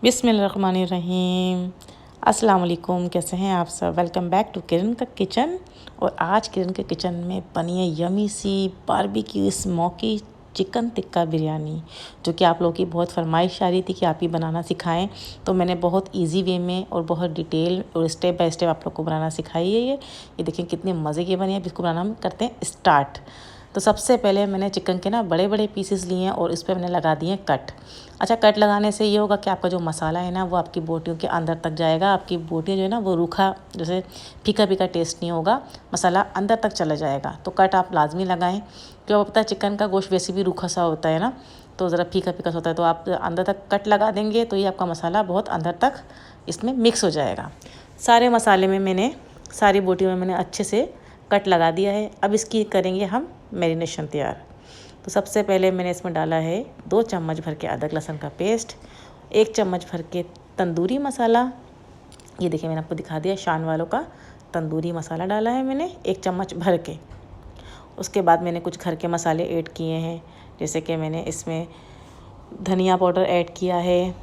बिस्मिल्लाहिर्रहमानिर्रहीम। अस्सलाम वालेकुम, कैसे हैं आप सब। वेलकम बैक टू किरण का किचन। और आज किरण के किचन में बनी है यमी सी barbecue smoky chicken tikka biryani, जो कि आप लोगों की बहुत फरमाइश आ रही थी कि आप ही बनाना सिखाएं। तो मैंने बहुत इजी वे में और बहुत डिटेल और स्टेप बाय स्टेप आप लोग को बनाना सिखाई है। ये देखें कितने मज़े की बनी है। अब इसको बनाना हम करते हैं स्टार्ट। तो सबसे पहले मैंने चिकन के ना बड़े बड़े पीसेस लिए हैं और इस पर मैंने लगा दिए कट। अच्छा, कट लगाने से ये होगा कि आपका जो मसाला है ना वो आपकी बोटियों के अंदर तक जाएगा। आपकी बोटियाँ जो है ना वो रूखा, जैसे फीका फीका टेस्ट नहीं होगा, मसाला अंदर तक चला जाएगा। तो कट आप लाजमी लगाएं, क्यों पता है चिकन का गोश्त वैसे भी रूखा सा होता है ना, तो ज़रा फीका फीका होता है। तो आप अंदर तक कट लगा देंगे तो ये आपका मसाला बहुत अंदर तक इसमें मिक्स हो जाएगा। सारे मसाले में मैंने, सारी बोटियों में मैंने अच्छे से कट लगा दिया है। अब इसकी करेंगे हम मैरिनेशन तैयार। तो सबसे पहले मैंने इसमें डाला है 2 चम्मच भर के अदरक लहसुन का पेस्ट, 1 चम्मच भर के तंदूरी मसाला। ये देखिए मैंने आपको दिखा दिया, शान वालों का तंदूरी मसाला डाला है मैंने 1 चम्मच भर के। उसके बाद मैंने कुछ घर के मसाले ऐड किए हैं, जैसे कि मैंने इसमें धनिया पाउडर ऐड किया है,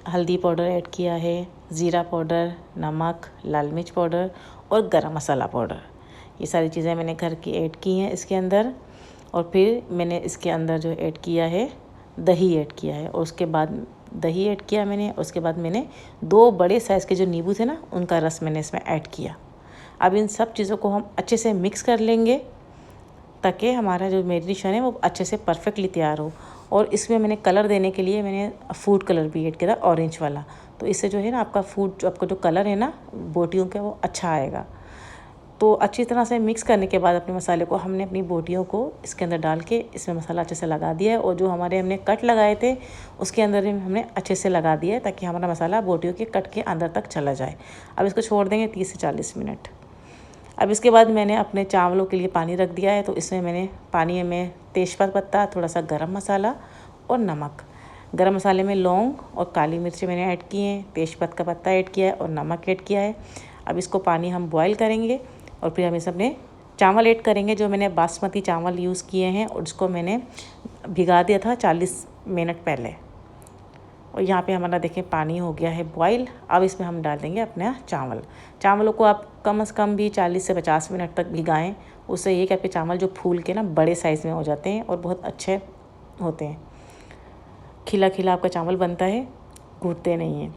हल्दी पाउडर ऐड किया है, ज़ीरा पाउडर, नमक, लाल मिर्च पाउडर और गरम मसाला पाउडर। ये सारी चीज़ें मैंने घर की ऐड की हैं इसके अंदर। और फिर मैंने इसके अंदर जो ऐड किया है दही ऐड किया है, और उसके बाद दही ऐड किया मैंने। उसके बाद मैंने 2 बड़े साइज़ के जो नींबू थे ना उनका रस मैंने इसमें ऐड किया। अब इन सब चीज़ों को हम अच्छे से मिक्स कर लेंगे ताकि हमारा जो मैरिनेशन है वो अच्छे से परफेक्टली तैयार हो। और इसमें मैंने कलर देने के लिए मैंने फूड कलर भी ऐड किया था, ऑरेंज वाला। तो इससे जो है ना आपका आपका जो कलर है ना बोटियों का वो अच्छा आएगा। तो अच्छी तरह से मिक्स करने के बाद अपने मसाले को हमने अपनी बोटियों को इसके अंदर डाल के इसमें मसाला अच्छे से लगा दिया है। और जो हमारे हमने कट लगाए थे उसके अंदर भी हमने अच्छे से लगा दिया है ताकि हमारा मसाला बोटियों के कट के अंदर तक चला जाए। अब इसको छोड़ देंगे 30 से 40 मिनट। अब इसके बाद मैंने अपने चावलों के लिए पानी रख दिया है। तो इसमें मैंने पानी में तेज़पात पत्ता, थोड़ा सा गरम मसाला और नमक। गरम मसाले में लौंग और काली मिर्ची मैंने ऐड की हैं, तेज़पात का पत्ता ऐड किया है और नमक ऐड किया है। अब इसको पानी हम बॉयल करेंगे और फिर हम इस अपने चावल ऐड करेंगे, जो मैंने बासमती चावल यूज़ किए हैं और उसको मैंने भिगा दिया था 40 मिनट पहले। और यहाँ पे हमारा देखें पानी हो गया है बॉयल। अब इसमें हम डाल देंगे अपना चावलों को आप कम से कम भी 40 से 50 मिनट तक भिगाएं। उससे ये कि आपके चावल जो फूल के ना बड़े साइज़ में हो जाते हैं और बहुत अच्छे होते हैं। खिला खिला आपका चावल बनता है, घुटते नहीं हैं।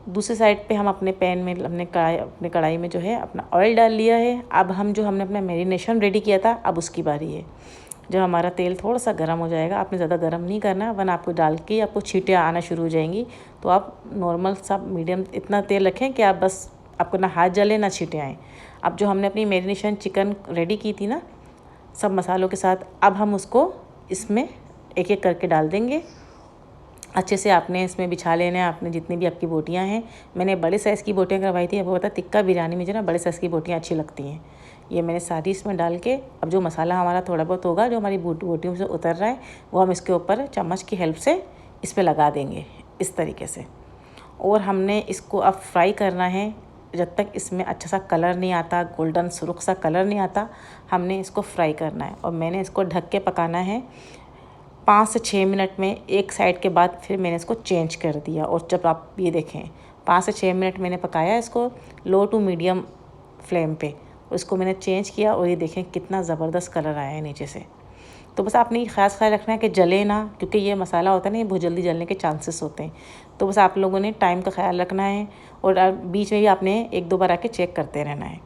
दूसरी साइड पे हम अपने पैन में अपने कढ़ाई में जो है अपना ऑयल डाल लिया है। अब हम जो हमने अपना मैरिनेशन रेडी किया था अब उसकी बारी है। जब हमारा तेल थोड़ा सा गर्म हो जाएगा, आपने ज़्यादा गर्म नहीं करना, वरना आपको डाल के आपको छींटे आना शुरू हो जाएंगी। तो आप नॉर्मल सा मीडियम इतना तेल रखें कि आप बस आपको ना हाथ जले ना छींटे आएँ। अब जो हमने अपनी मैरिनेशन चिकन रेडी की थी ना सब मसालों के साथ, अब हम उसको इसमें एक एक करके डाल देंगे। अच्छे से आपने इसमें बिछा लेना है, आपने जितनी भी आपकी बोटियां हैं। मैंने बड़े साइज़ की बोटियां करवाई थी। आपको पता है टिक्का बिरयानी में जो ना बड़े साइज़ की बोटियां अच्छी लगती हैं। ये मैंने सारी इसमें डाल के, अब जो मसाला हमारा थोड़ा बहुत होगा जो हमारी बोटियों से उतर रहा है वो हम इसके ऊपर चम्मच की हेल्प से इस पर लगा देंगे इस तरीके से। और हमने इसको अब फ्राई करना है जब तक इसमें अच्छा सा कलर नहीं आता, गोल्डन सुर्ख सा कलर नहीं आता, हमने इसको फ्राई करना है। और मैंने इसको ढक के पकाना है 5 से 6 मिनट में। एक साइड के बाद फिर मैंने इसको चेंज कर दिया। और जब आप ये देखें 5 से 6 मिनट मैंने पकाया इसको लो टू मीडियम फ्लेम पे, उसको मैंने चेंज किया और ये देखें कितना ज़बरदस्त कलर आया है नीचे से। तो बस आपने ख़ास ख्याल रखना है कि जले ना, क्योंकि ये मसाला होता है ना ये बहुत जल्दी जलने के चांसेस होते हैं। तो बस आप लोगों ने टाइम का ख्याल रखना है और बीच में भी आपने 1-2 बार आके चेक करते रहना है।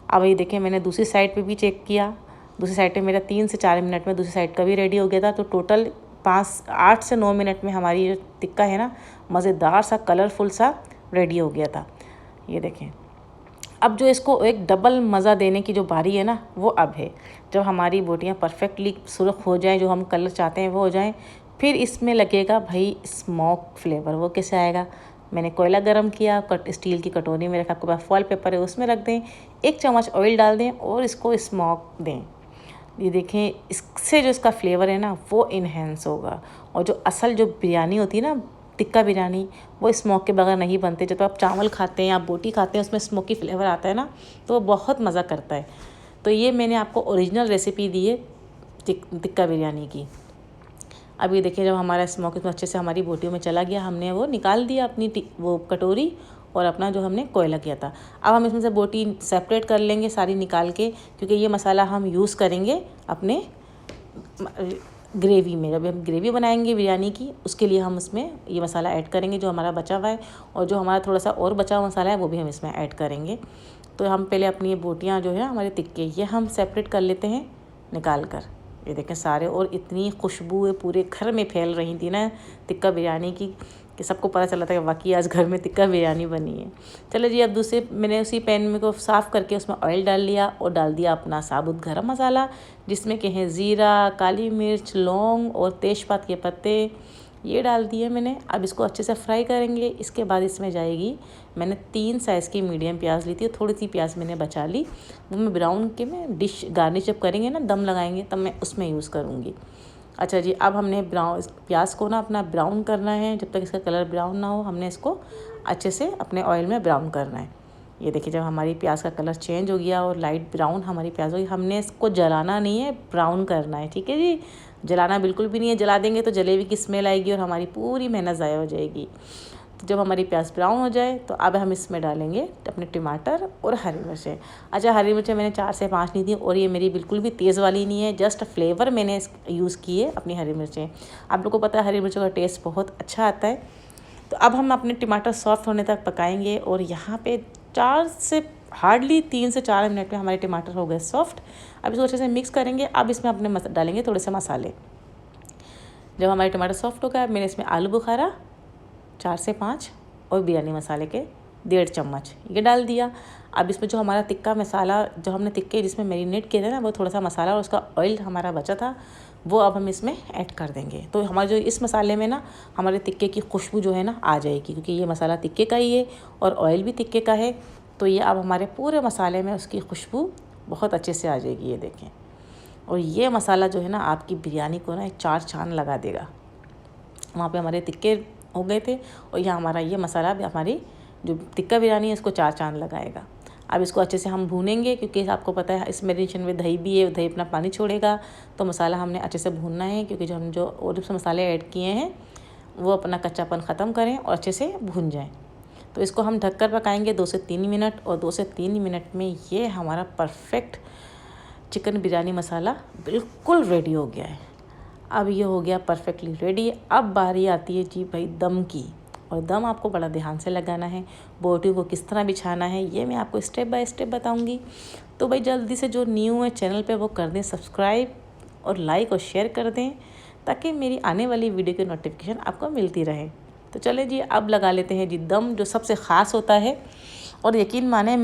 अब ये देखें मैंने दूसरी साइड पे भी चेक किया। दूसरी साइड पे मेरा 3 से 4 मिनट में दूसरी साइड का भी रेडी हो गया था। तो टोटल 8 से 9 मिनट में हमारी जो टिक्का है ना मज़ेदार सा कलरफुल सा रेडी हो गया था। ये देखें अब जो इसको एक डबल मज़ा देने की जो बारी है ना वो अब है। जब हमारी बोटियाँ परफेक्टली सुर्ख हो जाएं, जो हम कलर चाहते हैं वो हो जाएं, फिर इसमें लगेगा भाई स्मोक फ्लेवर। वो कैसे आएगा, मैंने कोयला गरम किया, स्टील की कटोरी में रखा, आपके पास फॉइल पेपर है उसमें रख दें, 1 चम्मच ऑयल डाल दें और इसको स्मोक दें। ये देखें इससे जो इसका फ्लेवर है ना वो इन्हेंस होगा। और जो असल जो बिरयानी होती है ना टिक्का बिरयानी, वो स्मोक के बगैर नहीं बनते। जब आप चावल खाते हैं या बोटी खाते हैं उसमें स्मोकी फ्लेवर आता है ना तो वो बहुत मज़ा करता है। तो ये मैंने आपको ओरिजिनल रेसिपी दी है टिक्का बिरयानी की। अब ये देखिए जब हमारा स्मोक इसमें अच्छे से हमारी बोटियों में चला गया, हमने वो निकाल दिया अपनी वो कटोरी और अपना जो हमने कोयला किया था। अब हम इसमें से बोटी सेपरेट कर लेंगे सारी निकाल के, क्योंकि ये मसाला हम यूज़ करेंगे अपने ग्रेवी में। जब हम ग्रेवी बनाएंगे बिरयानी की, उसके लिए हम उसमें ये मसाला ऐड करेंगे जो हमारा बचा हुआ है, और जो हमारा थोड़ा सा और बचा हुआ मसाला है वो भी हम इसमें ऐड करेंगे। तो हम पहले अपनी ये बोटियाँ जो है हमारे टिक्के, ये हम सेपरेट कर लेते हैं निकाल कर। ये देखें सारे, और इतनी खुशबू पूरे घर में फैल रही थी ना टिक्का बिरयानी की, कि सबको पता चला था कि वाकई आज घर में टिक्का बिरयानी बनी है। चलो जी, अब दूसरे मैंने उसी पैन में को साफ़ करके उसमें ऑयल डाल लिया और डाल दिया अपना साबुत गरम मसाला, जिसमें के हैं ज़ीरा, काली मिर्च, लौंग और तेज़पात के पत्ते, ये डाल दिए मैंने। अब इसको अच्छे से फ्राई करेंगे। इसके बाद इसमें जाएगी, मैंने 3 साइज़ की मीडियम प्याज ली थी, थोड़ी सी प्याज मैंने बचा ली, वो मैं ब्राउन के में डिश गार्निश जब करेंगे ना, दम लगाएंगे, तब मैं उसमें यूज़ करूँगी। अच्छा जी, अब हमने प्याज को ना अपना ब्राउन करना है। जब तक इसका कलर ब्राउन ना हो, हमने इसको अच्छे से अपने ऑयल में ब्राउन करना है। ये देखिए जब हमारी प्याज का कलर चेंज हो गया और लाइट ब्राउन हमारी प्याज हो गई, हमने इसको जलाना नहीं है, ब्राउन करना है। ठीक है जी, जलाना बिल्कुल भी नहीं है, जला देंगे तो जलेबी की स्मेल आएगी और हमारी पूरी मेहनत ज़ाया हो जाएगी। तो जब हमारी प्याज ब्राउन हो जाए तो अब हम इसमें डालेंगे अपने टमाटर और हरी मिर्चें। अच्छा, हरी मिर्चें मैंने 4 से 5 ली थी, और ये मेरी बिल्कुल भी तेज़ वाली नहीं है, जस्ट फ्लेवर मैंने यूज़ की है अपनी हरी मिर्चें। आप लोग को पता है हरी मिर्चों का टेस्ट बहुत अच्छा आता है। तो अब हम अपने टमाटर सॉफ्ट होने तक पकाएंगे, और यहाँ पे 3 से 4 मिनट में हमारे टमाटर हो गए सॉफ्ट। अब इसको अच्छे से मिक्स करेंगे। अब इसमें अपने डालेंगे थोड़े से मसाले। जब हमारे टमाटर सॉफ्ट हो गए, मैंने इसमें आलू बुखारा 4 से 5 और बिरयानी मसाले के 1.5 चम्मच ये डाल दिया। अब इसमें जो हमारा टिक्का मसाला, जो हमने टिक्के जिसमें मैरिनेट किए थे ना, वो थोड़ा सा मसाला और उसका ऑयल हमारा बचा था, वो अब हम इसमें ऐड कर देंगे। तो हमारे जो इस मसाले में ना हमारे टिक्के की खुशबू जो है ना आ जाएगी, क्योंकि ये मसाला टिक्के का ही है और ऑयल भी टिक्के का है। तो ये अब हमारे पूरे मसाले में उसकी खुशबू बहुत अच्छे से आ जाएगी। ये देखें, और ये मसाला जो है ना आपकी बिरयानी को ना एक 4 चांद लगा देगा। वहाँ पे हमारे टिक्के हो गए थे, और यहाँ हमारा ये मसाला भी हमारी जो टिक्का बिरयानी है इसको 4 चांद लगाएगा। अब इसको अच्छे से हम भूनेंगे, क्योंकि आपको पता है इस मैरिनेशन में दही भी है, दही अपना पानी छोड़ेगा। तो मसाला हमने अच्छे से भूनना है, क्योंकि जो हम जो और से मसाले ऐड किए हैं वो अपना कच्चापन ख़त्म करें और अच्छे से भून जाएँ। तो इसको हम ढककर पकाएंगे 2 से 3 मिनट, और 2 से 3 मिनट में ये हमारा परफेक्ट चिकन बिरयानी मसाला बिल्कुल रेडी हो गया है। अब ये हो गया परफेक्टली रेडी। अब बारी आती है जी भाई दम की, और दम आपको बड़ा ध्यान से लगाना है। बोटियों को किस तरह बिछाना है ये मैं आपको स्टेप बाय स्टेप बताऊंगी। तो भाई जल्दी से जो न्यू है चैनल पे वो कर दें सब्सक्राइब, और लाइक और शेयर कर दें, ताकि मेरी आने वाली वीडियो की नोटिफिकेशन आपको मिलती रहे। तो चले जी, अब लगा लेते हैं जी दम, जो सबसे ख़ास होता है। और यकीन माने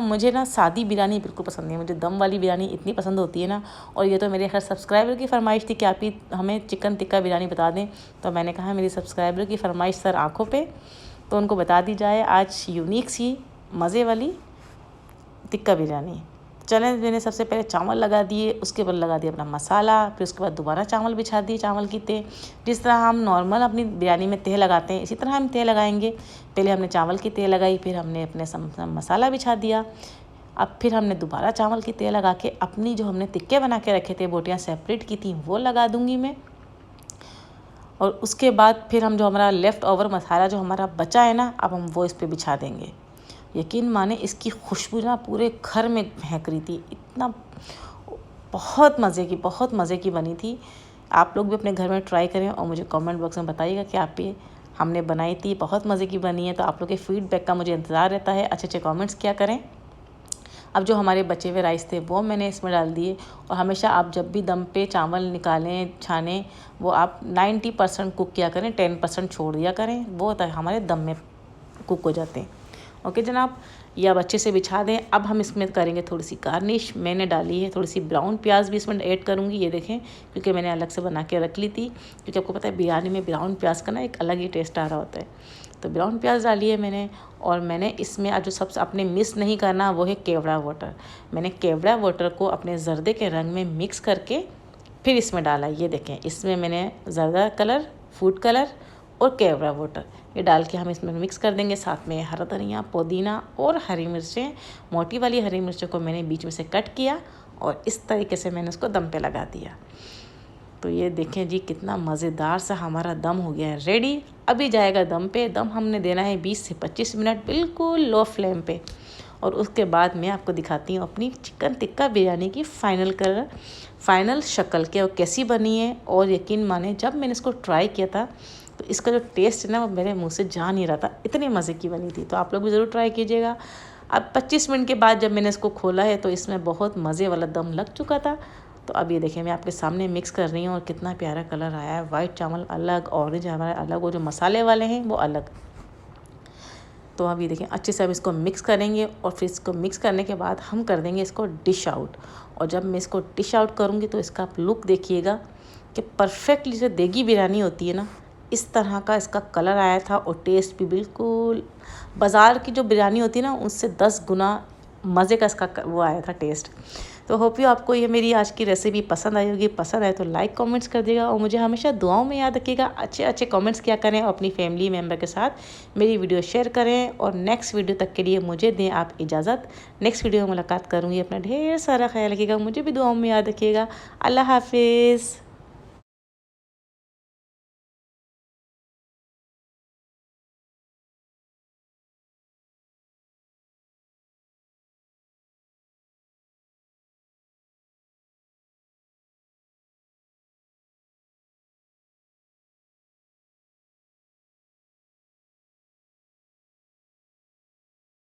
मुझे ना सादी बिरयानी बिल्कुल पसंद नहीं है, मुझे दम वाली बिरयानी इतनी पसंद होती है ना। और ये तो मेरे हर सब्सक्राइबर की फरमाइश थी कि आप ही हमें चिकन टिक्का बिरयानी बता दें। तो मैंने कहा मेरी सब्सक्राइबर की फरमाइश सर आँखों पे, तो उनको बता दी जाए आज यूनिक सी मज़े वाली टिक्का बिरयानी। चलें, मैंने सबसे पहले चावल लगा दिए, उसके बाद लगा दिया अपना मसाला, फिर उसके बाद दोबारा चावल बिछा दिए, चावल की तह। जिस तरह हम नॉर्मल अपनी बिरयानी में तह लगाते हैं, इसी तरह हम तह लगाएंगे। पहले हमने चावल की तह लगाई, फिर हमने अपने मसाला बिछा दिया। अब फिर हमने दोबारा चावल की तह लगा के अपनी जो हमने टिक्के बना के रखे थे, बोटियाँ सेपरेट की थी, वो लगा दूँगी मैं। और उसके बाद फिर हम जो हमारा लेफ़्ट ओवर मसाला जो हमारा बचा है ना, अब हम वो इस पर बिछा देंगे। यकीन माने इसकी खुशबू ना पूरे घर में महक रही थी, इतना बहुत मज़े की बनी थी। आप लोग भी अपने घर में ट्राई करें और मुझे कमेंट बॉक्स में बताइएगा कि आप ये हमने बनाई थी, बहुत मज़े की बनी है। तो आप लोग के फीडबैक का मुझे इंतज़ार रहता है, अच्छे कमेंट्स क्या करें। अब जो हमारे बचे हुए राइस थे वो मैंने इसमें डाल दिए। और हमेशा आप जब भी दम पे चावल निकालें छानें, वो आप 90% कुक किया करें, 10% छोड़ दिया करें, वो हमारे दम में कुक हो जाते हैं। ओके जनाब, ये अब अच्छे से बिछा दें। अब हम इसमें करेंगे थोड़ी सी गार्निश। मैंने डाली है थोड़ी सी ब्राउन प्याज भी इसमें ऐड करूँगी, ये देखें, क्योंकि मैंने अलग से बना के रख ली थी। क्योंकि आपको पता है बिरयानी में ब्राउन प्याज का ना एक अलग ही टेस्ट आ रहा होता है। तो ब्राउन प्याज डाली है मैंने। और मैंने इसमें आज जो सबसे आपने मिस नहीं करना वो है केवड़ा वाटर। मैंने केवड़ा वाटर को अपने जर्दे के रंग में मिक्स करके फिर इसमें डाला। ये देखें, इसमें मैंने जर्दा कलर, फूड कलर और केवड़ा वाटर ये डाल के हम इसमें मिक्स कर देंगे। साथ में हरा धनिया, पुदीना और हरी मिर्चें, मोटी वाली हरी मिर्चों को मैंने बीच में से कट किया और इस तरीके से मैंने उसको दम पे लगा दिया। तो ये देखें जी कितना मज़ेदार सा हमारा दम हो गया है रेडी। अभी जाएगा दम पे। दम हमने देना है 20 से 25 मिनट बिल्कुल लो फ्लेम पे। और उसके बाद मैं आपको दिखाती हूँ अपनी चिकन टिक्का बिरयानी की फाइनल शक्ल के वो कैसी बनी है। और यकीन माने जब मैंने इसको ट्राई किया था तो इसका जो टेस्ट है ना वो मेरे मुंह से जा नहीं रहा था, इतने मज़े की बनी थी। तो आप लोग भी ज़रूर ट्राई कीजिएगा। अब 25 मिनट के बाद जब मैंने इसको खोला है तो इसमें बहुत मज़े वाला दम लग चुका था। तो अब ये देखिए मैं आपके सामने मिक्स कर रही हूँ और कितना प्यारा कलर आया है। वाइट चावल अलग, ऑरेंज हमारा अलग, वो जो मसाले वाले हैं वो अलग। तो अब ये देखें अच्छे से अब इसको मिक्स करेंगे और फिर इसको मिक्स करने के बाद हम कर देंगे इसको डिश आउट। और जब मैं इसको डिश आउट करूँगी तो इसका आप लुक देखिएगा कि परफेक्टली जो देगी बिरयानी होती है ना, इस तरह का इसका कलर आया था। और टेस्ट भी बिल्कुल बाज़ार की जो बिरयानी होती है ना उससे 10 गुना मज़े का इसका वो आया था टेस्ट। तो होप यू आपको ये मेरी आज की रेसिपी पसंद आई होगी। पसंद आए तो लाइक कमेंट्स कर दिएगा और मुझे हमेशा दुआओं में याद रखिएगा। अच्छे अच्छे कमेंट्स किया करें और अपनी फैमिली मेम्बर के साथ मेरी वीडियो शेयर करें। और नेक्स्ट वीडियो तक के लिए मुझे दें आप इजाज़त। नेक्स्ट वीडियो में मुलाकात करूँगी। अपना ढेर सारा ख्याल रखिएगा, मुझे भी दुआओं में याद रखिएगा। अल्लाह हाफिज़।